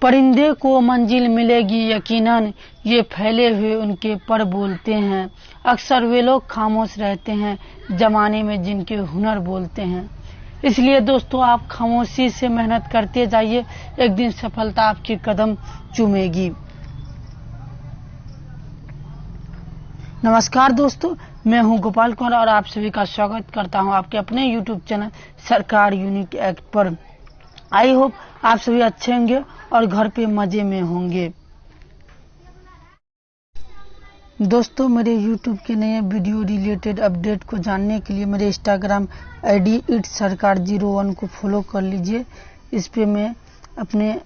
परिंदे को मंजिल मिलेगी यकीनन, ये फैले हुए उनके पर बोलते हैं। अक्सर वे लोग खामोश रहते हैं जमाने में जिनके हुनर बोलते हैं। इसलिए दोस्तों आप खामोशी से मेहनत करते जाइए, एक दिन सफलता आपके कदम चूमेगी। नमस्कार दोस्तों, मैं हूं गोपाल कुमार और आप सभी का स्वागत करता हूं आपके अपने YouTube चैनल सरकार यूनिक एक्ट पर। आई होप आप सभी अच्छे होंगे और घर पे मजे में होंगे। दोस्तों मेरे YouTube के नए वीडियो रिलेटेड अपडेट को जानने के लिए मेरे इंस्टाग्राम ID @सरकार01 को फॉलो कर लीजिए। इस पे मैं अपने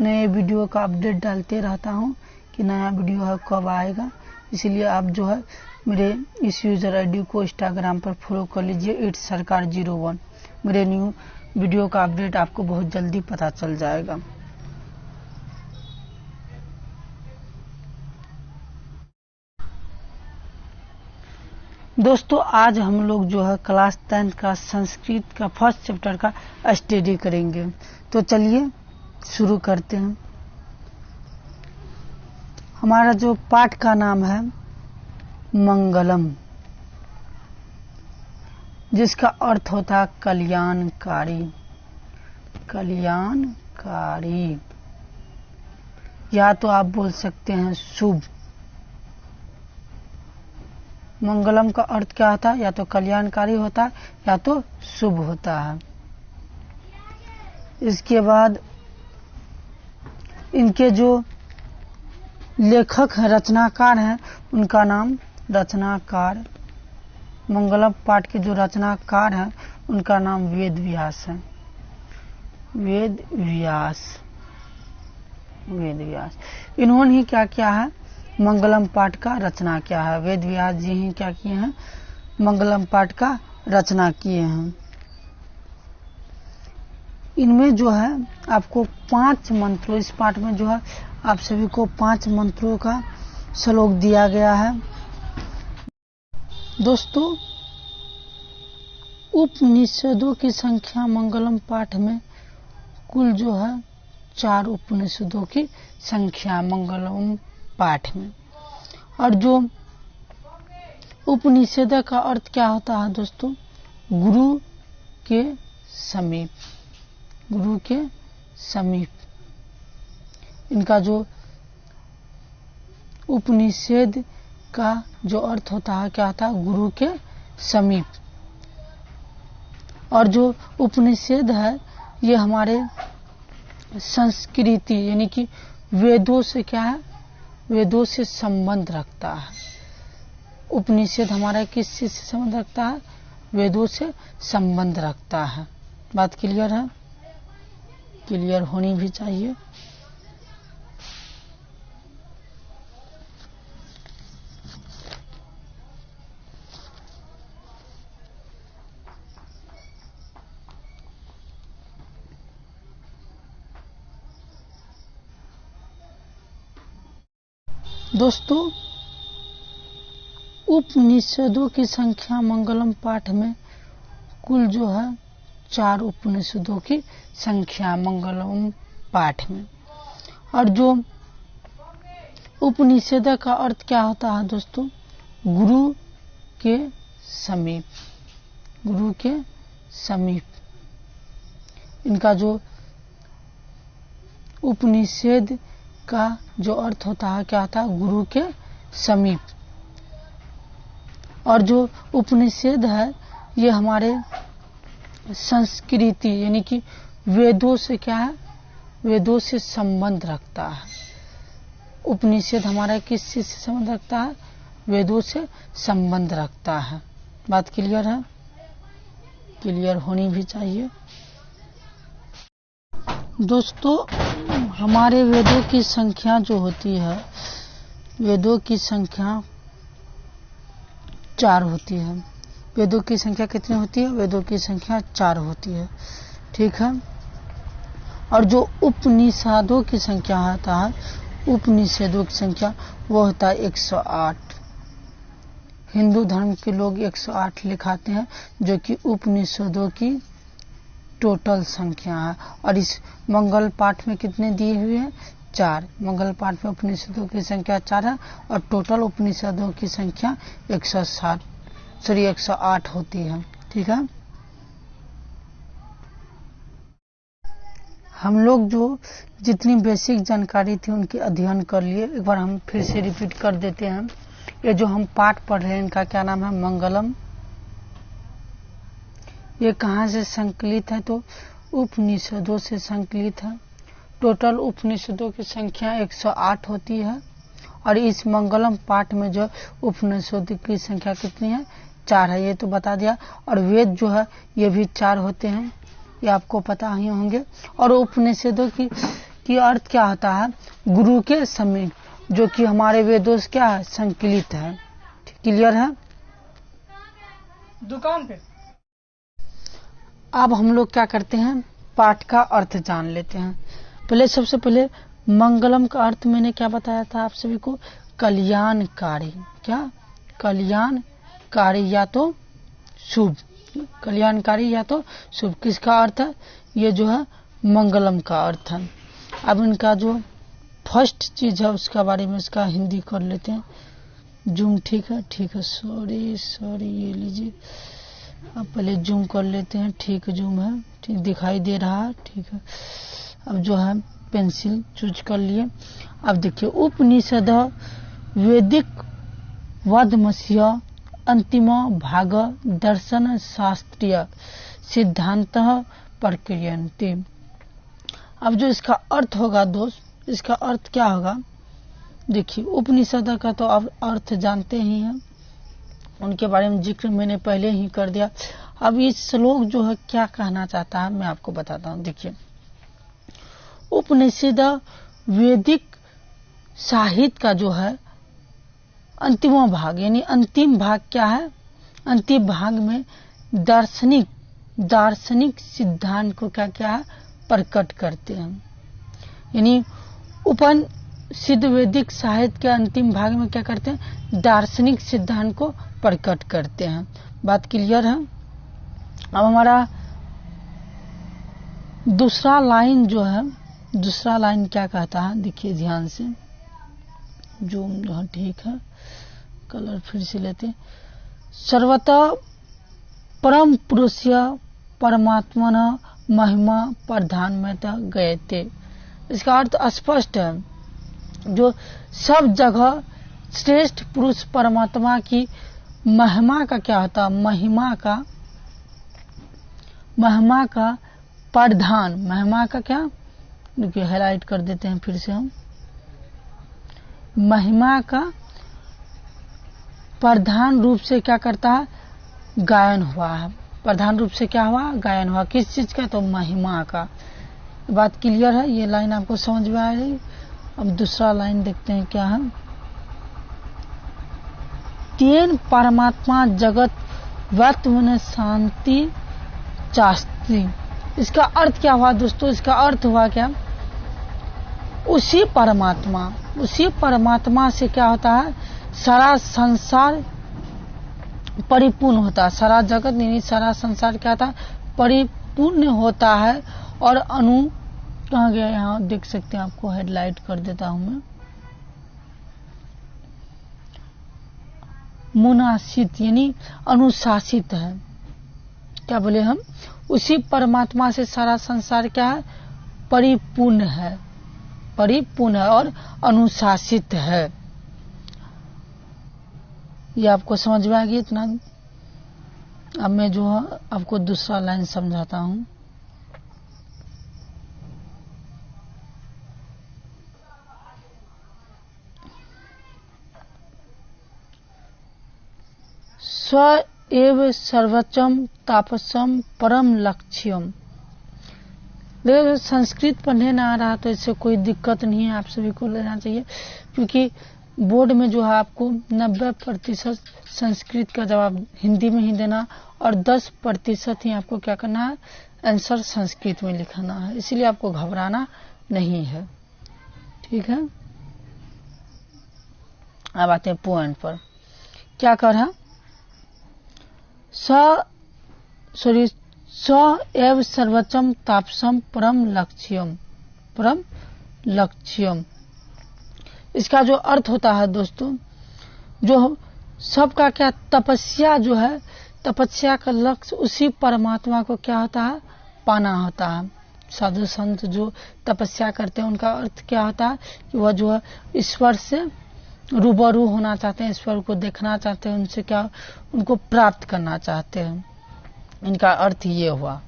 नए वीडियो का अपडेट डालते रहता हूं कि नया वीडियो है कब आएगा, इसलिए आप जो है मेरे इस यूजर ID को इंस्टाग्राम पर फॉलो कर लीजिए @सरकार01। मेरे न्यू वीडियो का अपडेट आपको बहुत जल्दी पता चल जाएगा। दोस्तों आज हम लोग जो है क्लास 10 का संस्कृत का फर्स्ट चैप्टर का स्टडी करेंगे, तो चलिए शुरू करते हैं। हमारा जो पाठ का नाम है मंगलम, जिसका अर्थ होता है कल्याणकारी। कल्याणकारी या तो आप बोल सकते हैं शुभ। मंगलम का अर्थ क्या होता है? या तो कल्याणकारी होता है या तो शुभ होता है। इसके बाद इनके जो लेखक हैं, रचनाकार हैं, उनका नाम रचनाकार। मंगलम पाठ के जो रचनाकार हैं उनका नाम वेद व्यास है। वेद व्यास इन्होंने ही क्या किया है? मंगलम पाठ का रचना किया है। वेद व्यास जी ही क्या किए हैं? मंगलम पाठ का रचना किए हैं। इनमें जो है आपको 5 मंत्रों, इस पाठ में जो है आप सभी को 5 मंत्रों का श्लोक दिया गया है। दोस्तों उपनिषदों की संख्या मंगलम पाठ में कुल जो है 4 उपनिषदों की संख्या मंगलम पाठ में। और जो उपनिषद का अर्थ क्या होता है दोस्तों? गुरु के समीप। गुरु के समीप इनका जो उपनिषद का जो अर्थ होता है क्या होता है? गुरु के समीप। और जो उपनिषद है ये हमारे संस्कृति यानी कि वेदों से क्या है? वेदों से संबंध रखता है। उपनिषद हमारा किस चीज से संबंध रखता है? वेदों से संबंध रखता है। बात क्लियर है? क्लियर होनी भी चाहिए। दोस्तों उपनिषदों की संख्या मंगलम पाठ में कुल जो है 4 उपनिषदों की संख्या मंगलम पाठ में। और जो उपनिषद का अर्थ क्या होता है दोस्तों? गुरु के समीप। गुरु के समीप इनका जो उपनिषद का जो अर्थ होता है क्या होता है? गुरु के समीप। और जो उपनिषद है ये हमारे संस्कृति यानी कि वेदों से क्या है? वेदों से संबंध रखता है। उपनिषद हमारा किस चीज से संबंध रखता है? वेदों से संबंध रखता है। बात क्लियर है? क्लियर होनी भी चाहिए। दोस्तों हमारे वेदों की संख्या जो होती है, वेदों की संख्या 4 होती है। वेदों की संख्या कितनी होती है? वेदों की संख्या 4 होती है। ठीक है। और जो उपनिषदों की संख्या होता है, उपनिषदों की संख्या वो होता है 108। हिंदू धर्म के लोग 108 लिखाते हैं, जो कि उपनिषदों की टोटल संख्या है। और इस मंगल पाठ में कितने दिए हुए हैं? 4। मंगल पाठ में उपनिषदों की संख्या 4 है और टोटल उपनिषदों की संख्या 108 होती है। ठीक है, हम लोग जो जितनी बेसिक जानकारी थी उनकी अध्ययन कर लिए। एक बार हम फिर से रिपीट कर देते हैं। ये जो हम पाठ पढ़ रहे हैं इनका क्या नाम है? मंगलम। ये कहाँ से संकलित है? तो उपनिषदों से संकलित है। टोटल उपनिषदों की संख्या 108 होती है और इस मंगलम पाठ में जो उपनिषदों की संख्या कितनी है? 4 है। ये तो बता दिया। और वेद जो है ये भी 4 होते हैं, ये आपको पता ही होंगे। और उपनिषदों की अर्थ क्या होता है? गुरु के समीप, जो कि हमारे वेदों से क्या है? संकलित है। क्लियर है? दुकान पे। अब हम लोग क्या करते हैं? पाठ का अर्थ जान लेते हैं। पहले सबसे पहले मंगलम का अर्थ मैंने क्या बताया था आप सभी को? कल्याणकारी। क्या? कल्याणकारी या तो शुभ। कल्याणकारी या तो शुभ किसका अर्थ है? ये जो है मंगलम का अर्थ है। अब इनका जो फर्स्ट चीज है उसका बारे में इसका हिंदी कर लेते हैं। जूम ठीक है, सॉरी ये लीजिए। अब पहले जूम कर लेते हैं। ठीक जूम है, ठीक दिखाई दे रहा है। ठीक है, अब जो है पेंसिल चूज कर लिए। अब देखिए, उपनिषद वैदिक वदमस्य अंतिम भाग दर्शन शास्त्रीय सिद्धांत प्रक्रियन्ते। अब जो इसका अर्थ होगा दोस्त, इसका अर्थ क्या होगा? देखिए, उपनिषद का तो अब अर्थ जानते ही हैं, उनके बारे में जिक्र मैंने पहले ही कर दिया। अब इस श्लोक जो है क्या कहना चाहता है मैं आपको बताता हूँ। देखिए, उपनिषद वैदिक साहित्य का जो है अंतिम भाग, यानी अंतिम भाग क्या है? अंतिम भाग में दार्शनिक सिद्धांत को क्या है? प्रकट करते हैं। यानी उपनिषद वैदिक साहित्य के अंतिम भाग में क्या करते हैं? दार्शनिक सिद्धांत को प्रकट करते हैं। बात क्लियर है? अब हमारा दूसरा लाइन जो है, दूसरा लाइन क्या कहता है? देखिए ध्यान से, जूम जो है ठीक है, कलर फिर से लेते हैं। सर्वतः परम पुरुषय परमात्मन महिमा प्रधानमता गए थे। इसका अर्थ स्पष्ट है, जो सब जगह श्रेष्ठ पुरुष परमात्मा की महिमा का क्या होता? महिमा का प्रधान, महिमा का क्या? देखिए हाईलाइट कर देते हैं फिर से हम। महिमा का प्रधान रूप से क्या करता है? गायन हुआ है। प्रधान रूप से क्या हुआ? गायन हुआ। किस चीज का? तो महिमा का। बात क्लियर है? ये लाइन आपको समझ में आ रही? अब दूसरा लाइन देखते हैं क्या है। तेन परमात्मा जगत वर्तमान शांति चास्ती। इसका अर्थ क्या हुआ दोस्तों? इसका अर्थ हुआ क्या? उसी परमात्मा से क्या होता है? सारा संसार परिपूर्ण होता है। सारा जगत यानी सारा संसार क्या होता है? परिपूर्ण होता है। और अनु कहाँ गया? यहाँ देख सकते हैं, आपको हेडलाइट कर देता हूं मैं। मुनासित यानी अनुशासित है। क्या बोले हम? उसी परमात्मा से सारा संसार क्या है? परिपूर्ण है और अनुशासित है। ये आपको समझ में आ गया इतना? अब मैं जो है आपको दूसरा लाइन समझाता हूं। स्व एव सर्वोच्चम तापसम परम लक्ष्यम। देखो, संस्कृत पढ़ने ना आ रहा तो इससे कोई दिक्कत नहीं है, आप सभी को लेना चाहिए, क्योंकि बोर्ड में जो है आपको 90% संस्कृत का जवाब हिंदी में ही देना और 10% ही आपको क्या करना है? आंसर संस्कृत में लिखना है। इसीलिए आपको घबराना नहीं है। ठीक है, अब आते हैं पॉइंट पर। क्या कर रहा? स एव सर्वोच्चम तापसम परम लक्ष्यम। इसका जो अर्थ होता है दोस्तों, जो सबका क्या तपस्या जो है, तपस्या का लक्ष्य उसी परमात्मा को क्या होता है, पाना होता है। साधु संत जो तपस्या करते हैं उनका अर्थ क्या होता है कि वह जो है ईश्वर से रूबरू होना चाहते हैं, ईश्वर को देखना चाहते हैं, उनसे क्या उनको प्राप्त करना चाहते हैं। इनका अर्थ ये हुआ।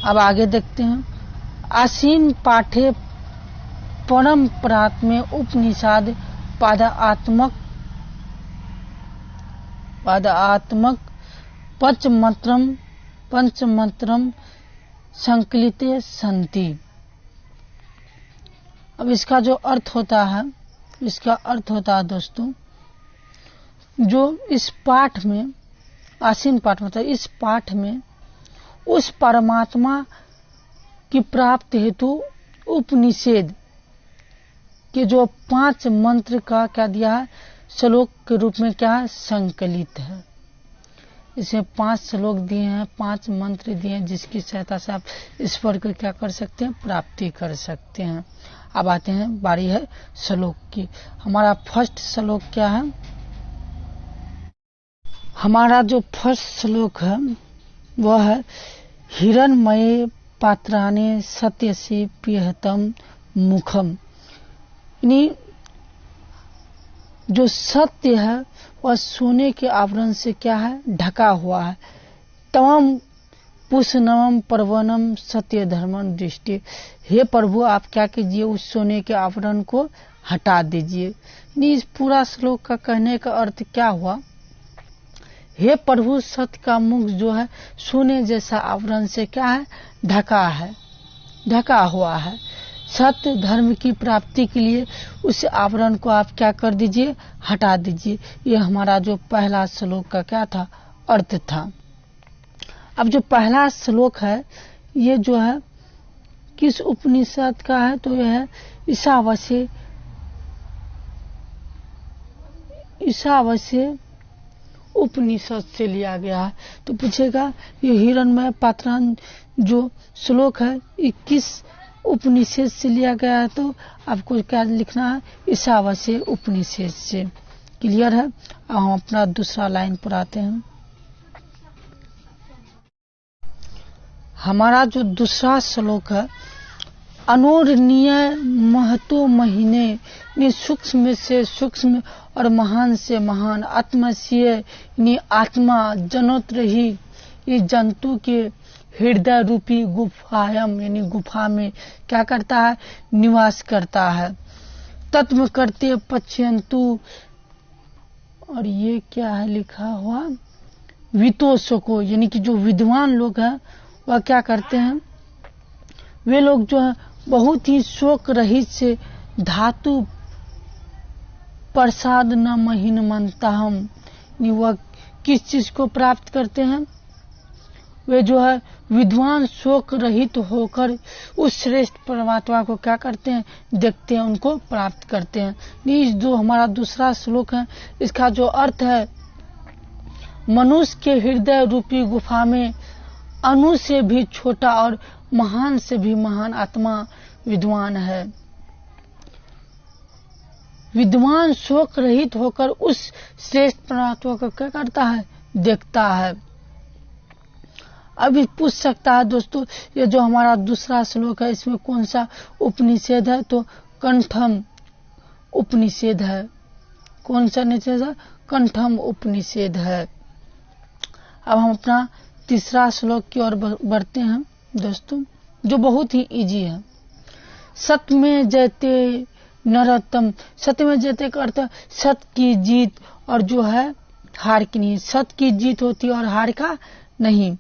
अब आगे देखते हैं। आसीन पाठे परम प्रात्मे उपनिषद पादात्मक पंचमंत्रम संकलिते संति। अब इसका जो अर्थ होता है, दोस्तों, जो इस पाठ में आसीन पाठ मतलब इस पाठ में उस परमात्मा की प्राप्ति हेतु उपनिषद के जो 5 मंत्र का क्या दिया है, श्लोक के रूप में क्या है, संकलित है। इसमें 5 श्लोक दिए हैं, 5 मंत्र दिए हैं, जिसकी सहायता से आप ईश्वर को क्या कर सकते हैं, प्राप्ति कर सकते हैं। अब आते हैं, बारी है श्लोक की। हमारा फर्स्ट श्लोक क्या है, हमारा जो फर्स्ट श्लोक है वह है हिरण्मये पात्राणे सत्यसि पिहतम मुखम। यानी जो सत्य है वह सोने के आवरण से क्या है, ढका हुआ है। तमम पुष्णवम पर्वनम सत्य धर्मम दृष्टि। हे प्रभु, आप क्या कीजिए, उस सोने के आवरण को हटा दीजिए। इस पूरा श्लोक का कहने का अर्थ क्या हुआ, हे प्रभु, सत्य का मुख जो है सोने जैसा आवरण से क्या है, ढका हुआ है। सत्य धर्म की प्राप्ति के लिए उस आवरण को आप क्या कर दीजिए, हटा दीजिए। ये हमारा जो पहला श्लोक का क्या था, अर्थ था। अब जो पहला श्लोक है ये जो है किस उपनिषद का है, तो यह है ईशावास्य उपनिषद से लिया गया है। तो पूछेगा ये हिरण्मय पात्राण जो श्लोक है ये किस उपनिषद से लिया गया है, तो आपको क्या लिखना है, ईशावास्य उपनिषद से। क्लियर है। अब हम अपना दूसरा लाइन पर आते हैं। हमारा जो दूसरा श्लोक है, अनोरणीय महतो महीने, सूक्ष्म से सूक्ष्म और महान से महान, आत्मसीय आत्मा जनोत्र ही ये जंतु के हृदय रूपी गुफायम यानी गुफा में क्या करता है, निवास करता है। तत्व करते पश्यंतु, और ये क्या है लिखा हुआ, वितोषको, यानी कि जो विद्वान लोग हैं वह क्या करते हैं, वे लोग जो है बहुत ही शोक रहित से धातु प्रसाद न महीन मनता हम, वह किस चीज को प्राप्त करते हैं, वे जो है विद्वान शोक रहित होकर उस श्रेष्ठ परमात्मा को क्या करते हैं, देखते हैं, उनको प्राप्त करते हैं। इस जो हमारा दूसरा श्लोक है इसका जो अर्थ है, मनुष्य के हृदय रूपी गुफा में अणु से भी छोटा और महान से भी महान आत्मा विद्वान है। विद्वान शोक रहित होकर उस श्रेष्ठ परमात्मा को क्या करता है, देखता है। अभी पूछ सकता है दोस्तों, ये जो हमारा दूसरा श्लोक है इसमें कौन सा उपनिषद है, तो कंठम उपनिषद है। कौन सा निषेध है, कंठम उपनिषद है। अब हम अपना तीसरा श्लोक की ओर बढ़ते हैं दोस्तों, जो बहुत ही इजी है। सत्य में जयते नरोत्तम, सत्य में जयते का अर्थ सत्य की जीत और जो है हार की नहीं। सत्य की जीत होती है और हार का नहीं।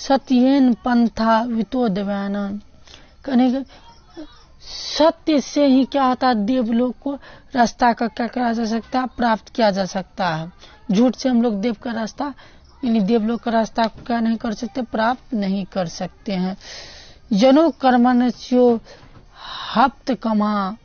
सत्येन पंथा वितो देवानन, कहने के सत्य से ही क्या होता है, देवलोक को रास्ता का क्या करा जा सकता है, प्राप्त किया जा सकता है। झूठ से हम लोग देव का रास्ता यानी देवलोक का रास्ता क्या नहीं कर सकते, प्राप्त नहीं कर सकते हैं। जनो कर्मण्यो हप्त कमा,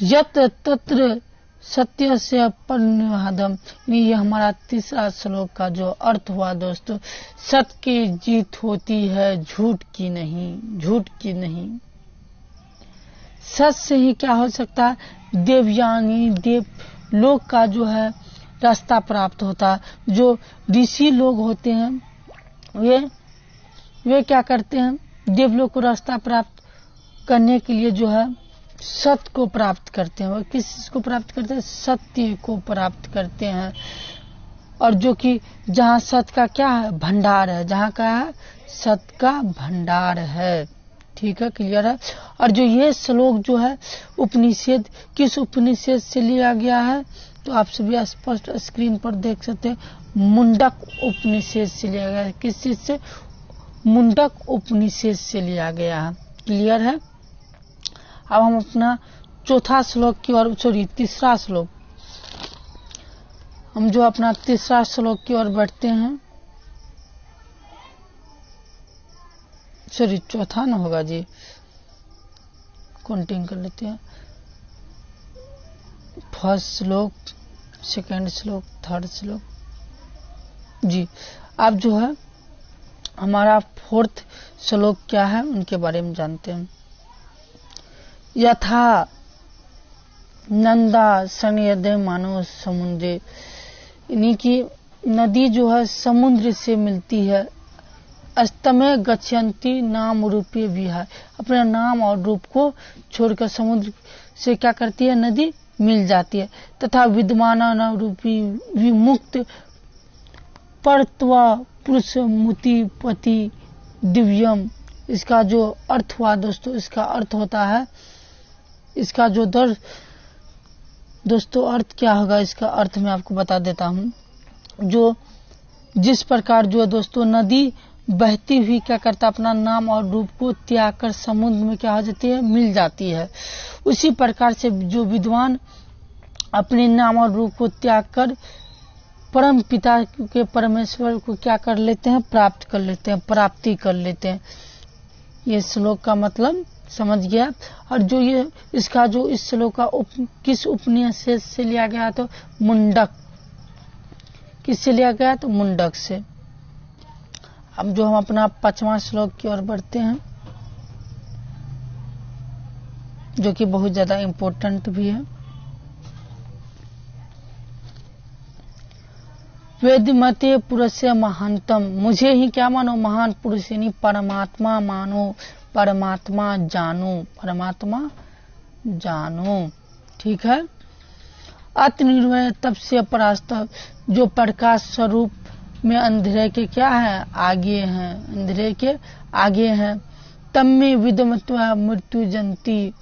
यत्र तत्र सत्य से परिनिहादम। ये हमारा तीसरा श्लोक का जो अर्थ हुआ दोस्तों, सत्य की जीत होती है, झूठ की नहीं, झूठ की नहीं। सच से ही क्या हो सकता है, देवयानी देव लोक का जो है रास्ता प्राप्त होता है। जो ऋषि लोग होते हैं वे क्या करते हैं, देवलोक को रास्ता प्राप्त करने के लिए जो है सत्य को प्राप्त करते हैं। वह किस चीज को प्राप्त करते हैं, सत्य को प्राप्त करते हैं। और जो कि जहाँ सत्य का क्या है, भंडार है, जहाँ का है सत्य का भंडार है। ठीक है, क्लियर है। और जो ये श्लोक जो है उपनिषद, किस उपनिषद से लिया गया है, तो आप सभी स्पष्ट स्क्रीन पर देख सकते हैं, मुंडक उपनिषद से लिया गया है। किस चीज से, मुंडक उपनिषद से लिया गया है। क्लियर है। अब हम अपना चौथा श्लोक की ओर, तीसरा श्लोक, हम जो अपना तीसरा श्लोक की ओर बढ़ते हैं। चौथा ना होगा जी, काउंटिंग कर लेते हैं। फर्स्ट श्लोक, सेकंड श्लोक, थर्ड श्लोक जी। अब जो है हमारा फोर्थ श्लोक क्या है, उनके बारे में जानते हैं। यथा नंदा संयदे मानो समुद्रे, यानी कि नदी जो है समुद्र से मिलती है। अस्तमे गच्छन्ति नाम रूपी विहार, अपने नाम और रूप को छोड़कर समुद्र से क्या करती है, नदी मिल जाती है। तथा विद्यमान रूपी विमुक्त परत्वा पुरुष मुति पति दिव्यम। इसका जो अर्थ हुआ दोस्तों, इसका अर्थ होता है, इसका जो दोस्तों अर्थ क्या होगा, इसका अर्थ मैं आपको बता देता हूं। जो जिस प्रकार जो दोस्तों नदी बहती हुई क्या करता, अपना नाम और रूप को त्याग कर समुद्र में क्या हो जाती है, मिल जाती है। उसी प्रकार से जो विद्वान अपने नाम और रूप को त्याग कर परम पिता के परमेश्वर को क्या कर लेते हैं, प्राप्त कर लेते हैं, प्राप्ति कर लेते हैं। ये श्लोक का मतलब समझ गया। और जो ये इसका जो इस श्लोक का किस उपनिषद से लिया गया, तो मुंडक, किससे लिया गया, तो मुंडक से। अब जो हम अपना 5वां श्लोक की ओर बढ़ते हैं, जो कि बहुत ज्यादा इम्पोर्टेंट भी है। वेदमते पुरुष महानतम, मुझे ही क्या मानो, महान पुरुष, यानी परमात्मा मानो, परमात्मा जानो, परमात्मा जानो। ठीक है। आत्मनिर्भर तब से परास्त, जो प्रकाश स्वरूप में अंधेरे के क्या है, आगे हैं, अंधेरे के आगे हैं। तम में विदमत्वा मृत्यु जंती,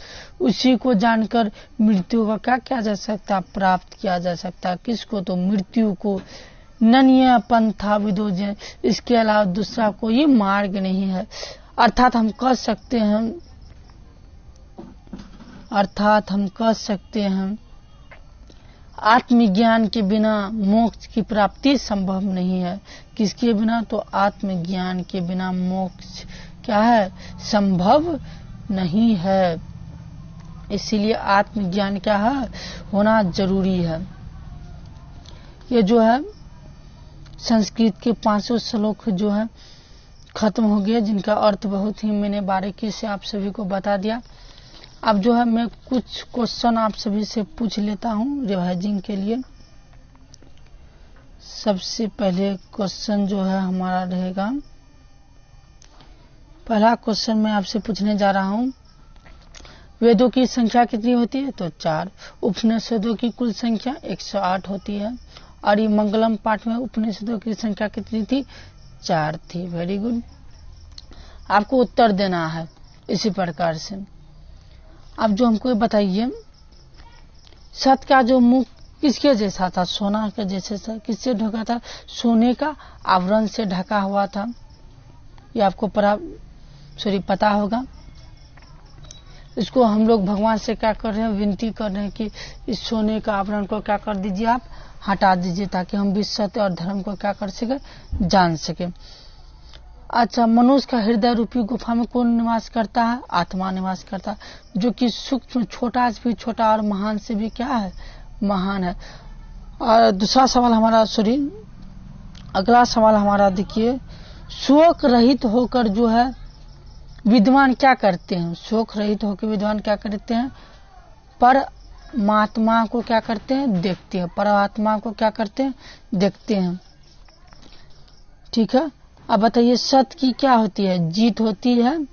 उसी को जानकर मृत्यु का क्या किया जा सकता, प्राप्त किया जा सकता। किसको, तो मृत्यु को। नन्य पंथा विदोजन, इसके अलावा दूसरा कोई मार्ग नहीं है। अर्थात हम कह सकते हैं आत्मज्ञान के बिना मोक्ष की प्राप्ति संभव नहीं है। किसके बिना, तो आत्मज्ञान के बिना मोक्ष क्या है, संभव नहीं है। इसीलिए आत्मज्ञान क्या है, होना जरूरी है। ये जो है संस्कृत के 500 श्लोक जो है खत्म हो गया, जिनका अर्थ बहुत ही मैंने बारीकी से आप सभी को बता दिया। अब जो है मैं कुछ क्वेश्चन आप सभी से पूछ लेता हूं रिवाइजिंग के लिए। सबसे पहले क्वेश्चन जो है हमारा रहेगा, पहला क्वेश्चन मैं आपसे पूछने जा रहा हूं, वेदों की संख्या कितनी होती है, तो 4। उपनिषदों की कुल संख्या 108 होती है। और ये मंगलम पाठ में उपनिषदों की संख्या कितनी थी, 4 थी। Very good. आपको उत्तर देना है इसी प्रकार से। अब जो हमको बताइए, सत्य का जो मुख किसके जैसा था, सोना के जैसे था। किससे ढका था, सोने का आवरण से ढका हुआ था। ये आपको पता होगा। इसको हम लोग भगवान से क्या कर रहे हैं, विनती कर रहे हैं कि इस सोने का आवरण को क्या कर दीजिए, आप हटा दीजिए, ताकि हम भी सत्य और धर्म को क्या कर सके, जान सके। अच्छा, मनुष्य का हृदय रूपी गुफा में कौन निवास करता है? आत्मा निवास करता है, जो कि सूक्ष्म, छोटा से भी छोटा और महान से भी क्या है? महान है। और दूसरा सवाल हमारा, अगला सवाल हमारा देखिए, शोक रहित होकर जो है विद्वान क्या करते हैं? शोक रहित होकर विद्वान क्या करते हैं? परमात्मा को क्या करते हैं? देखते हैं। परमात्मा को क्या करते हैं? देखते हैं। ठीक है। अब बताइए, सत्य की क्या होती है? जीत होती है।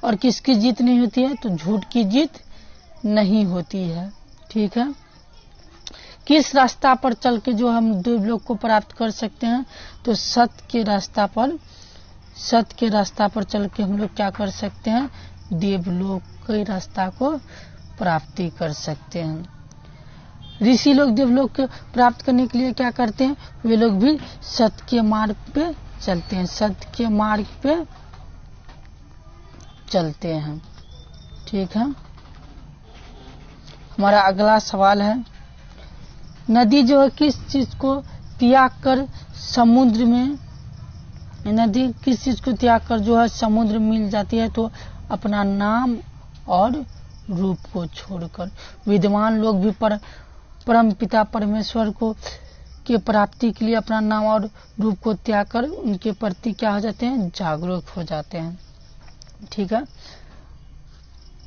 और किसकी जीत नहीं होती है? तो झूठ की जीत नहीं होती है। ठीक है। किस रास्ता पर चल के जो हम देवलोक को प्राप्त कर सकते हैं? तो सत्य के रास्ता पर चल के हम लोग क्या कर सकते हैं? देवलोक के रास्ता को प्राप्ति कर सकते हैं। ऋषि लोग देवलोक को प्राप्त करने के लिए क्या करते हैं? वे लोग भी सत्य के मार्ग पे चलते हैं। सत्य के मार्ग पे चलते हैं। ठीक है। हमारा अगला सवाल है, नदी जो है किस चीज को त्याग कर समुद्र में, नदी किस चीज को त्याग कर जो है समुद्र में मिल जाती है? तो अपना नाम और रूप को छोड़कर। विद्वान लोग भी परम पिता परमेश्वर को के प्राप्ति के लिए अपना नाम और रूप को त्याग कर उनके प्रति क्या हो जाते हैं? जागरूक हो जाते हैं। ठीक है।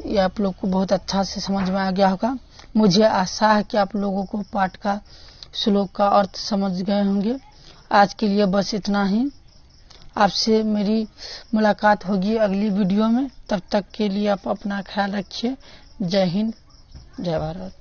ये आप लोग को बहुत अच्छा से समझ में आ गया होगा। मुझे आशा है कि आप लोगों को पाठ का, श्लोक का अर्थ समझ गए होंगे। आज के लिए बस इतना ही। आपसे मेरी मुलाकात होगी अगली वीडियो में। तब तक के लिए आप अपना ख्याल रखिए। जय हिंद, जय भारत।